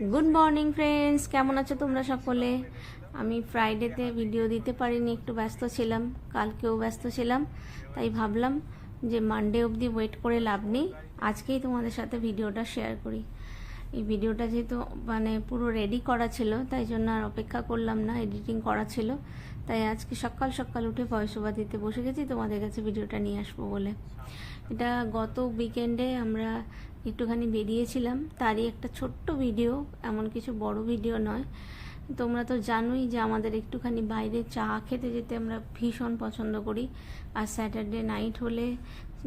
Good morning friends, কেমন আছো তোমরা সকলে? আমি ফ্রাইডেতে ভিডিও দিতে পারিনি, একটু ব্যস্ত ছিলাম, কালকেও ব্যস্ত ছিলাম, তাই ভাবলাম যে মানডে অবধি ওয়েট করে লাভ নেই, আজকেই তোমাদের সাথে ভিডিওটা শেয়ার করি। এই ভিডিওটা যেহেতু মানে পুরো রেডি করা ছিল, তাই জন্য আর অপেক্ষা করলাম না, এডিটিং করা ছিল, তাই আজকে সকাল সকাল উঠে ভয়েস ওভার দিতে বসে গেছি তোমাদের কাছে ভিডিওটা নিয়ে আসবো বলে। এটা গত উইকেন্ডে আমরা একটুখানি বেরিয়েছিলাম, তারই একটা ছোট্ট ভিডিও, এমন কিছু বড় ভিডিও নয়। তোমরা তো জানোই যে আমাদের একটুখানি বাইরে চা খেতে যেতে আমরা ভীষণ পছন্দ করি, আর স্যাটারডে নাইট হলে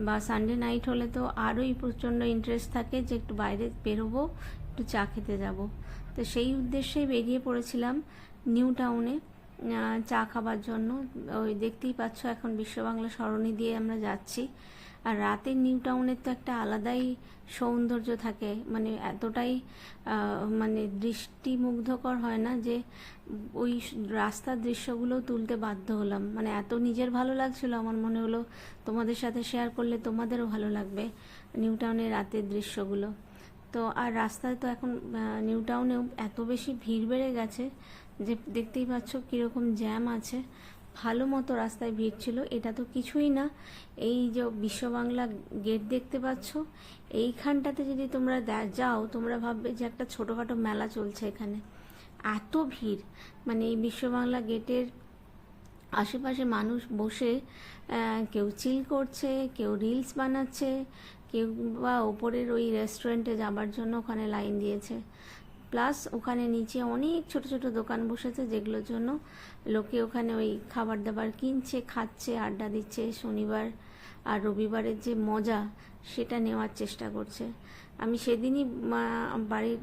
বা সানডে নাইট হলে তো আরোই প্রচণ্ড ইন্টারেস্ট থাকে যে একটু বাইরে বেরোবো, একটু চা খেতে যাব। তো সেই উদ্দেশ্যেই বেরিয়ে পড়েছিলাম নিউ টাউনে চা খাবার জন্য। ওই দেখতেই পাচ্ছ এখন বিশ্ব বাংলা সরণি দিয়ে আমরা যাচ্ছি। আর রাতের নিউ টাউনের তো একটা আলাদাই সৌন্দর্য থাকে, মানে এতটাই মানে দৃষ্টিমুগ্ধকর হয় না যে ওই রাস্তার দৃশ্যগুলো তুলতে বাধ্য হলাম। মানে এত নিজের ভালো লাগছিল, আমার মনে হলো তোমাদের সাথে শেয়ার করলে তোমাদেরও ভালো লাগবে নিউ টাউনের রাতের দৃশ্যগুলো। তো আর রাস্তায় তো এখন নিউ টাউনেও এত বেশি ভিড় বেড়ে গেছে যে দেখতেই পাচ্ছ কীরকম জ্যাম আছে, ভালো মতো রাস্তায় ভিড় ছিল। এটা তো কিছুই না, এই যে বিশ্ব বাংলা গেট দেখতে পাচ্ছ, এইখানটাতে যদি তোমরা যাও তোমরা ভাববে যে একটা ছোটোখাটো মেলা চলছে এখানে, এত ভিড়। মানে এই বিশ্ব বাংলা গেটের আশেপাশে মানুষ বসে কেউ চিল করছে, কেউ রিলস বানাচ্ছে, কেউ বা ওপরের ওই রেস্টুরেন্টে যাবার জন্য ওখানে লাইন দিয়েছে। প্লাস ওখানে নিচে অনেক ছোট ছোট দোকান বসেছে, যেগুলোর জন্য লোকে ওখানে ওই খাবার দাবার কিনছে, খাচ্ছে, আড্ডা দিচ্ছে। শনিবার আর রবিবারের যে মজা সেটা নেওয়ার চেষ্টা করছে। আমি সেদিনই বাড়ির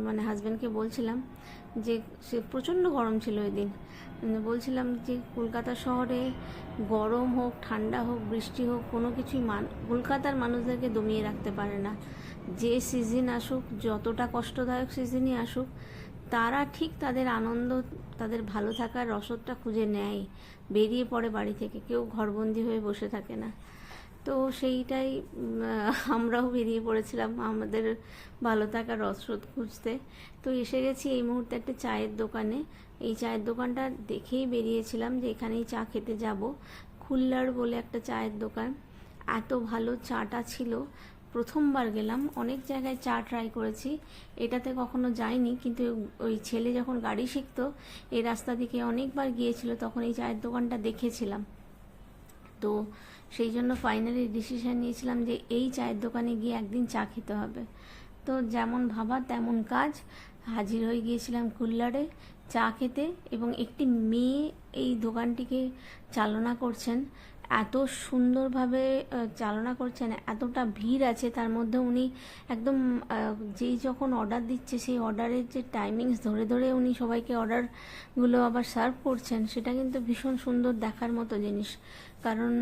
মানে হাজব্যান্ডকে বলছিলাম যে সে প্রচণ্ড গরম ছিল ওই দিন, বলছিলাম যে কলকাতা শহরে গরম হোক, ঠান্ডা হোক, বৃষ্টি হোক, কোনো কিছুই কলকাতার মানুষদেরকে দমিয়ে রাখতে পারে না। যে সিজন আসুক, যতটা কষ্টদায়ক সিজনই আসুক, তারা ঠিক তাদের আনন্দ, তাদের ভালো থাকার রসদটা খুঁজে নেয়, বেরিয়ে পড়ে বাড়ি থেকে, কেউ ঘরবন্দি হয়ে বসে থাকে না। তো সেইটাই আমরাও বেরিয়ে পড়েছিলাম আমাদের ভালো থাকার রসদ খুঁজতে। তো এসে গেছি এই মুহূর্তে একটা চায়ের দোকানে। এই চায়ের দোকানটা দেখেই বেরিয়েছিলাম যে এখানেই চা খেতে যাব। খুল্লার বলে একটা চায়ের দোকান, এত ভালো চাটা ছিল। প্রথমবার গেলাম, অনেক জায়গায় চা ট্রাই করেছি, এটাতে কখনো যাইনি, কিন্তু ওই ছেলে যখন গাড়ি শিখতো এই রাস্তা দিকে অনেকবার গিয়েছিল, তখন এই চায়ের দোকানটা দেখেছিলাম। তো সেই জন্য ফাইনালি ডিসিশন নিয়েছিলাম যে এই চায়ের দোকানে গিয়ে একদিন চা খেতে হবে। তো যেমন ভাবা তেমন কাজ, হাজির হয়ে গিয়েছিলাম কুল্লারে চা খেতে। এবং একটি মেয়ে এই দোকানটিকে চালনা করছেন, এত সুন্দরভাবে চালনা করছেন, এতটা ভিড় আছে তার মধ্যে উনি একদম যেই যখন অর্ডার দিচ্ছে সেই অর্ডারের যে টাইমিংস ধরে ধরে উনি সবাইকে অর্ডারগুলো আবার সার্ভ করছেন, সেটা কিন্তু ভীষণ সুন্দর দেখার মতো জিনিস। কারণ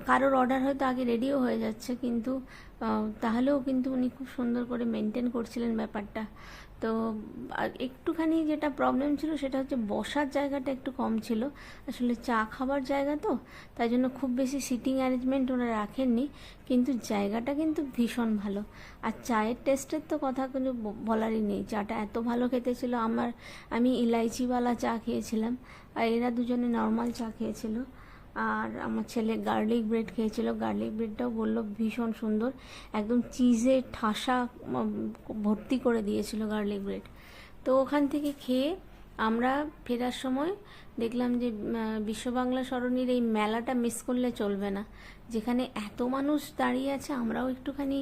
কারোর অর্ডার হয়তো আগে রেডিও হয়ে যাচ্ছে, কিন্তু তাহলেও কিন্তু উনি খুব সুন্দর করে মেনটেন করছিলেন ব্যাপারটা। তো একটুখানি যেটা প্রবলেম ছিল সেটা হচ্ছে বসার জায়গাটা একটু কম ছিল, আসলে চা খাবার জায়গা তো, তাই জন্য খুব বেশি সিটিং অ্যারেঞ্জমেন্ট ওরা রাখেননি, কিন্তু জায়গাটা কিন্তু ভীষণ ভালো। আর চায়ের টেস্টের তো কথা কোনো বলারই নেই, চাটা এত ভালো খেতে ছিল। আমি ইলাইচিওয়ালা চা খেয়েছিলাম, আর এরা দুজনে নর্মাল চা খেয়েছিল। আর আমার ছেলে গার্লিক ব্রেড খেয়েছিল, গার্লিক ব্রেডটাও বললো ভীষণ সুন্দর, একদম চিজে ঠাসা ভর্তি করে দিয়েছিল গার্লিক ব্রেড। তো ওখান থেকে খেয়ে আমরা ফেরার সময় দেখলাম যে বিশ্ব বাংলা সরণির এই মেলাটা মিস করলে চলবে না, যেখানে এত মানুষ দাঁড়িয়ে আছে। আমরাও একটুখানি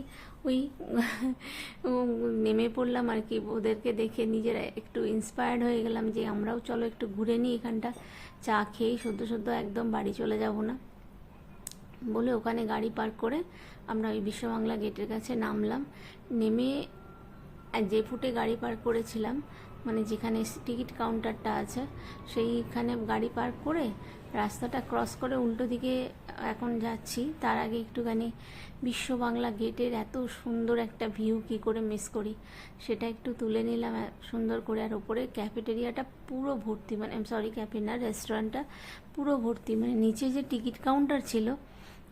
ওই নেমে পড়লাম আর কি, ওদেরকে দেখে নিজেরা একটু ইন্সপায়ার্ড হয়ে গেলাম যে আমরাও চলো একটু ঘুরে নিই এখানটা, চা খেয়েই সদ্য সদ্য একদম বাড়ি চলে যাব না বলে ওখানে গাড়ি পার্ক করে আমরা ওই বিশ্ব বাংলা গেটের কাছে নামলাম। নেমে যে ফুটে গাড়ি পার্ক করেছিলাম, মানে যেখানে টিকিট কাউন্টারটা আছে, সেইখানে গাড়ি পার্ক করে রাস্তাটা ক্রস করে উল্টো দিকে এখন যাচ্ছি। তার আগে একটুখানি বিশ্ব বাংলা গেটের এত সুন্দর একটা ভিউ কী করে মিস করি সেটা একটু তুলে নিলাম সুন্দর করে। আর ওপরে ক্যাফেটেরিয়াটা পুরো ভর্তি, মানে সরি ক্যাফে না, রেস্টুরেন্টটা পুরো ভর্তি। মানে নিচে যে টিকিট কাউন্টার ছিল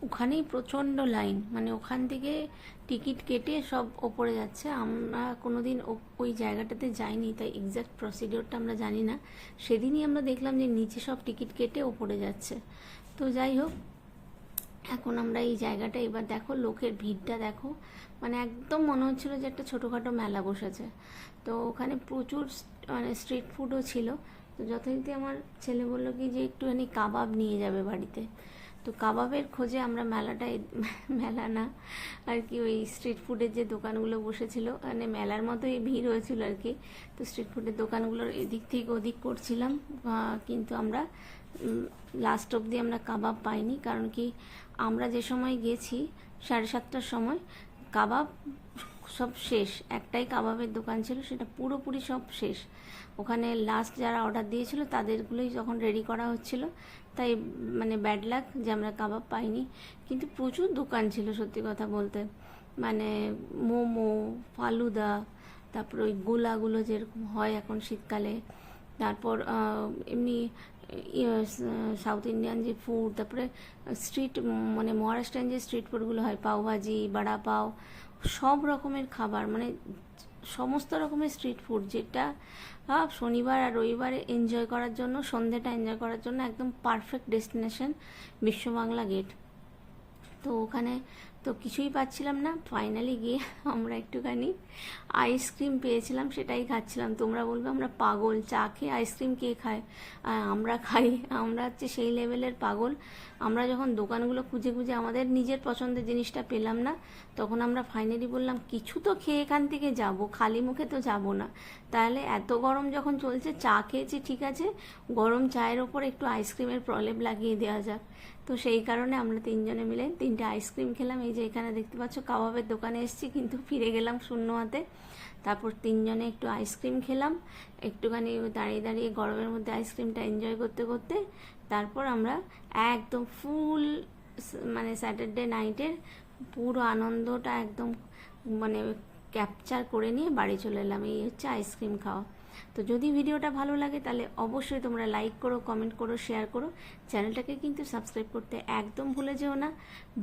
ওখানেই প্রচণ্ড লাইন, মানে ওখান থেকে টিকিট কেটে সব ওপরে যাচ্ছে। আমরা কোনোদিন ওই জায়গাটাতে যাইনি, তাই এক্স্যাক্ট প্রসিডিওরটা আমরা জানি না। সেদিনই আমরা দেখলাম যে নিচে সব টিকিট কেটে ওপরে যাচ্ছে। তো যাই হোক, এখন আমরা এই জায়গাটা, এবার দেখো লোকের ভিড়টা দেখো, মানে একদম মনে হচ্ছিলো যে একটা ছোটোখাটো মেলা বসেছে। তো ওখানে প্রচুর মানে স্ট্রিট ফুডও ছিল। তো যথারীতি আমার ছেলে বললো কি যে একটুখানি কাবাব নিয়ে যাবে বাড়িতে। তো কাবাবের খোঁজে আমরা মেলাটায়, মেলা না আর কি, ওই স্ট্রিট ফুডের যে দোকানগুলো বসেছিল, মানে মেলার মতোই ভিড় হয়েছিল আর কি। তো স্ট্রিট ফুডের দোকানগুলোর এদিক থেকে ওদিক করছিলাম, কিন্তু আমরা লাস্ট অবধি আমরা কাবাব পাইনি। কারণ কি, আমরা যে সময় গেছি 7:30টার সময়, কাবাব সব শেষ। একটাই কাবাবের দোকান ছিল, সেটা পুরোপুরি সব শেষ। ওখানে লাস্ট যারা অর্ডার দিয়েছিল তাদেরগুলোই যখন রেডি করা হচ্ছিল, তাই মানে ব্যাড লাক যে আমরা কাবাব পাইনি। কিন্তু প্রচুর দোকান ছিল সত্যি কথা বলতে, মানে মোমো, ফালুদা, তারপর ওই গোলাগুলো যেরকম হয় এখন শীতকালে, তারপর এমনি সাউথ ইন্ডিয়ান যে ফুড, তারপরে স্ট্রিট মানে মহারাষ্ট্রিয়ান যে স্ট্রিট ফুডগুলো হয়, পাওভাজি, বড়া পাও, সব রকমের খাবার, মানে সমস্ত রকমের স্ট্রিট ফুড, যেটা শনিবার আর রবিবারে এনজয় করার জন্য, সন্ধ্যেটা এনজয় করার জন্য একদম পারফেক্ট ডেস্টিনেশন বিশ্ববাংলা গেট। তো ওখানে তো কিছুই পাচ্ছিলাম না, ফাইনালি গিয়ে আমরা একটুখানি আইসক্রিম পেয়েছিলাম, সেটাই খাচ্ছিলাম। তোমরা বলবে আমরা পাগল, চা খেয়ে আইসক্রিম কে খায়, আর আমরা খাই, আমরা হচ্ছে সেই লেভেলের পাগল। আমরা যখন দোকানগুলো খুঁজে খুঁজে আমাদের নিজের পছন্দের জিনিসটা পেলাম না, তখন আমরা ফাইনালি বললাম কিছু তো খেয়ে এখান থেকে যাব, খালি মুখে তো যাব না। তাহলে এত গরম যখন চলছে, চা খেয়েছি ঠিক আছে, গরম চায়ের ওপর একটু আইসক্রিমের প্রলেপ লাগিয়ে দেওয়া যাক। তো সেই কারণে আমরা তিনজনে মিলে 3টে আইসক্রিম খেলাম। এই যে এখানে দেখতে পাচ্ছ কাবাবের দোকানে এসেছি, কিন্তু ফিরে গেলাম শূন্য হাতে। তারপর তিনজনে একটু আইসক্রিম খেলাম, একটুখানি দাঁড়িয়ে দাঁড়িয়ে গরমের মধ্যে আইসক্রিমটা এনজয় করতে করতে তারপর আমরা একদম ফুল মানে স্যাটারডে নাইটের পুরো আনন্দটা একদম মানে ক্যাপচার করে নিয়ে বাড়ি চলে এলাম। এই হচ্ছে আইসক্রিম খাওয়া। তো যদি ভিডিওটা ভালো লাগে তাহলে অবশ্যই তোমরা লাইক করো, কমেন্ট করো, শেয়ার করো। চ্যানেলটাকে কিন্তু সাবস্ক্রাইব করতে একদম ভুলে যেও না।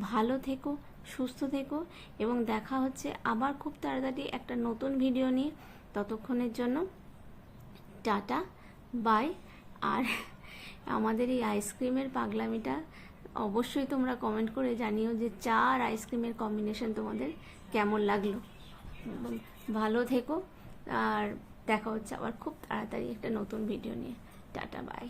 ভালো থেকো, সুস্থ থেকো, এবং দেখা হচ্ছে আবার খুব তাড়াতাড়ি একটা নতুন ভিডিও নিয়ে। ততক্ষণের জন্য টাটা, বাই। আর আমাদের এই আইসক্রিমের পাগলামিটা অবশ্যই তোমরা কমেন্ট করে জানিও যে চা আর আইসক্রিমের কম্বিনেশন তোমাদের কেমন লাগলো। ভালো থেকো, আর দেখা হচ্ছে আবার খুব তাড়াতাড়ি একটা নতুন ভিডিও নিয়ে। Tata, by.